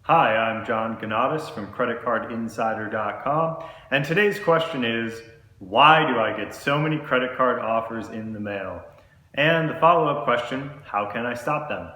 Hi, I'm John Ganotis from creditcardinsider.com, and today's question is, why do I get so many credit card offers in the mail? And the follow-up question, how can I stop them?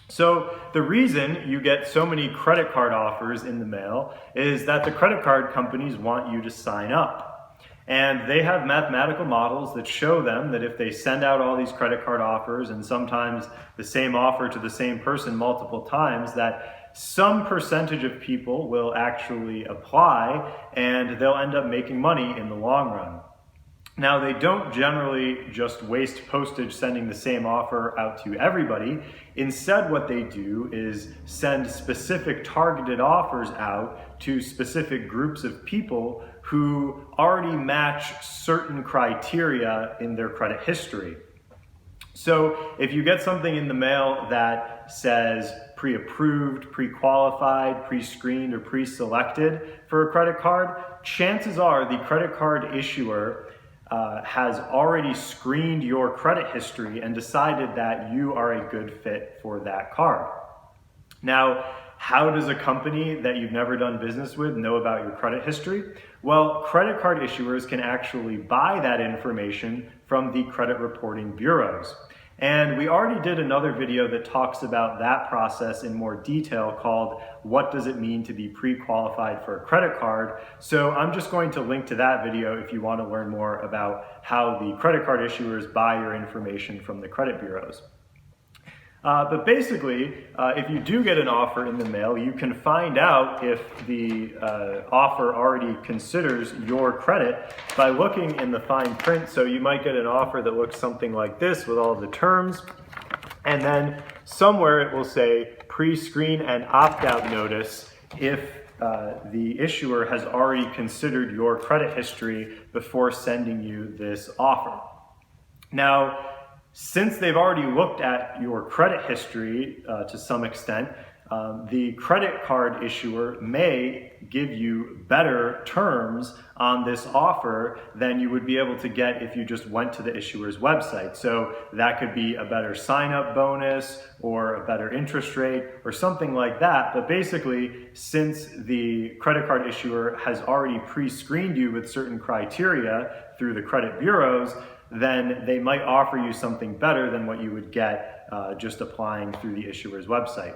So the reason you get so many credit card offers in the mail is that the credit card companies want you to sign up. And they have mathematical models that show them that if they send out all these credit card offers, and sometimes the same offer to the same person multiple times, that some percentage of people will actually apply and they'll end up making money in the long run. Now, they don't generally just waste postage sending the same offer out to everybody. Instead, what they do is send specific targeted offers out to specific groups of people who already match certain criteria in their credit history. So if you get something in the mail that says pre-approved, pre-qualified, pre-screened, or pre-selected for a credit card, chances are the credit card issuer has already screened your credit history and decided that you are a good fit for that card. Now, how does a company that you've never done business with know about your credit history? Well, credit card issuers can actually buy that information from the credit reporting bureaus. And we already did another video that talks about that process in more detail called What Does It Mean to Be Pre-Qualified for a Credit Card? So I'm just going to link to that video if you want to learn more about how the credit card issuers buy your information from the credit bureaus. But basically, if you do get an offer in the mail, you can find out if the offer already considers your credit by looking in the fine print. So you might get an offer that looks something like this with all the terms, and then somewhere it will say pre-screen and opt-out notice if the issuer has already considered your credit history before sending you this offer. Now, since they've already looked at your credit history to some extent, the credit card issuer may give you better terms on this offer than you would be able to get if you just went to the issuer's website. So that could be a better sign-up bonus or a better interest rate or something like that. But basically, since the credit card issuer has already pre-screened you with certain criteria through the credit bureaus, then they might offer you something better than what you would get just applying through the issuer's website.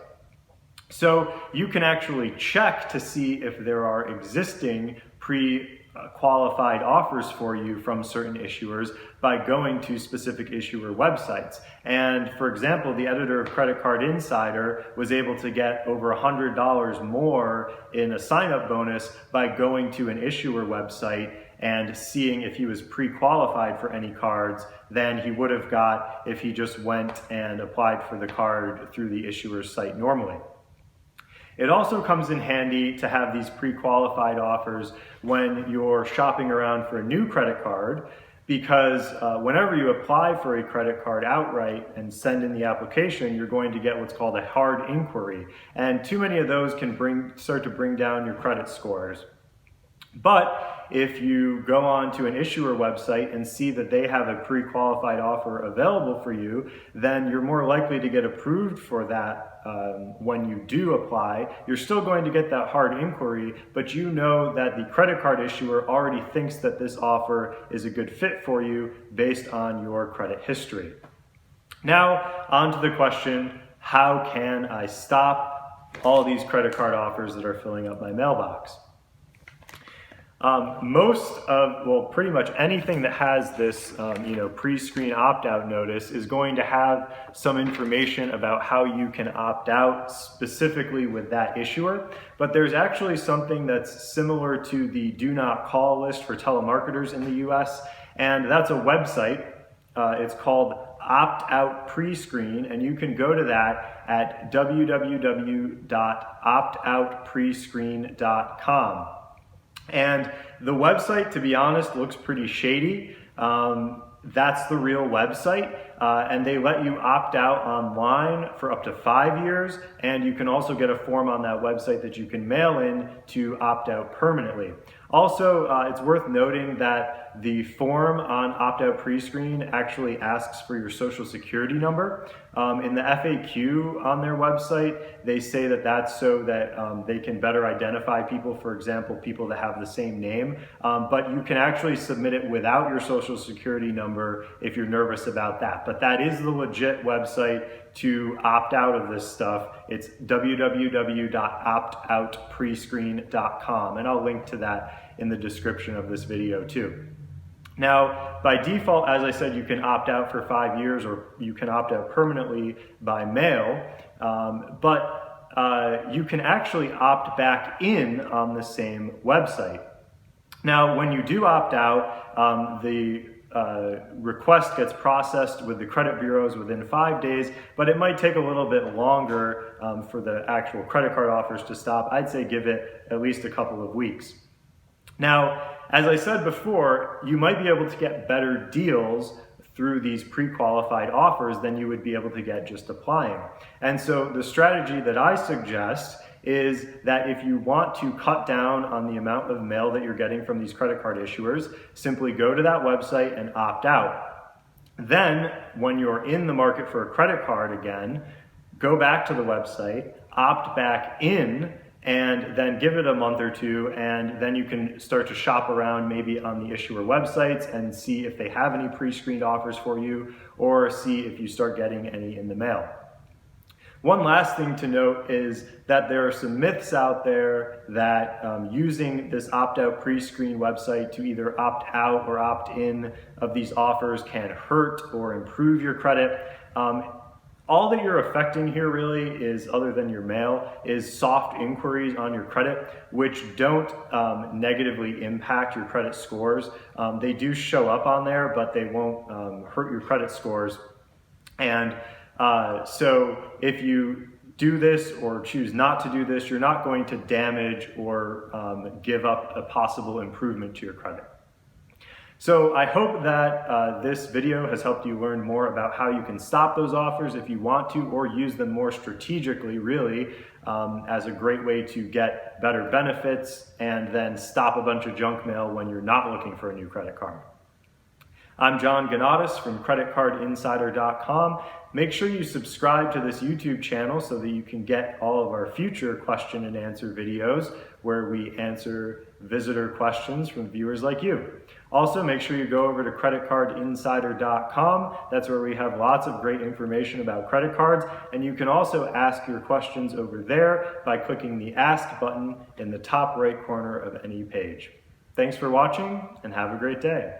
So you can actually check to see if there are existing pre-qualified offers for you from certain issuers by going to specific issuer websites. And for example, the editor of Credit Card Insider was able to get over $100 more in a sign-up bonus by going to an issuer website and seeing if he was pre-qualified for any cards than he would have got if he just went and applied for the card through the issuer's site normally. It also comes in handy to have these pre-qualified offers when you're shopping around for a new credit card, because whenever you apply for a credit card outright and send in the application, you're going to get what's called a hard inquiry. And too many of those can start to bring down your credit scores. But if you go on to an issuer website and see that they have a pre-qualified offer available for you, then you're more likely to get approved for that when you do apply. You're still going to get that hard inquiry, but you know that the credit card issuer already thinks that this offer is a good fit for you based on your credit history. Now, on to the question, how can I stop all these credit card offers that are filling up my mailbox? Pretty much anything that has this, pre-screen opt-out notice is going to have some information about how you can opt out specifically with that issuer. But there's actually something that's similar to the do not call list for telemarketers in the US, and that's a website. It's called Opt Out Pre-Screen, and you can go to that at www.optoutprescreen.com. And the website, to be honest, looks pretty shady. That's the real website, and they let you opt out online for up to 5 years, and you can also get a form on that website that you can mail in to opt out permanently. Also, it's worth noting that the form on opt-out pre-screen actually asks for your social security number. In the FAQ on their website, they say that that's so that they can better identify people, for example, people that have the same name, but you can actually submit it without your social security number if you're nervous about that. But that is the legit website to opt out of this stuff. It's www.optoutprescreen.com, and I'll link to that in the description of this video too. Now, by default, as I said, you can opt out for 5 years, or you can opt out permanently by mail, but you can actually opt back in on the same website. Now, when you do opt out, the request gets processed with the credit bureaus within 5 days, but it might take a little bit longer for the actual credit card offers to stop. I'd say give it at least a couple of weeks. Now, as I said before, you might be able to get better deals through these pre-qualified offers than you would be able to get just applying. And so the strategy that I suggest is that if you want to cut down on the amount of mail that you're getting from these credit card issuers, simply go to that website and opt out. Then, when you're in the market for a credit card again, go back to the website, opt back in, and then give it a month or two, and then you can start to shop around maybe on the issuer websites and see if they have any pre-screened offers for you, or see if you start getting any in the mail. One last thing to note is that there are some myths out there that using this opt-out pre-screen website to either opt out or opt in of these offers can hurt or improve your credit. All that you're affecting here really is, other than your mail, is soft inquiries on your credit, which don't negatively impact your credit scores. They do show up on there, but they won't hurt your credit scores. And so if you do this or choose not to do this, you're not going to damage or give up a possible improvement to your credit. So I hope that this video has helped you learn more about how you can stop those offers if you want to, or use them more strategically, really, as a great way to get better benefits and then stop a bunch of junk mail when you're not looking for a new credit card. I'm John Ganotis from creditcardinsider.com. Make sure you subscribe to this YouTube channel so that you can get all of our future question and answer videos where we answer visitor questions from viewers like you. Also, make sure you go over to creditcardinsider.com. That's where we have lots of great information about credit cards, and you can also ask your questions over there by clicking the Ask button in the top right corner of any page. Thanks for watching, and have a great day.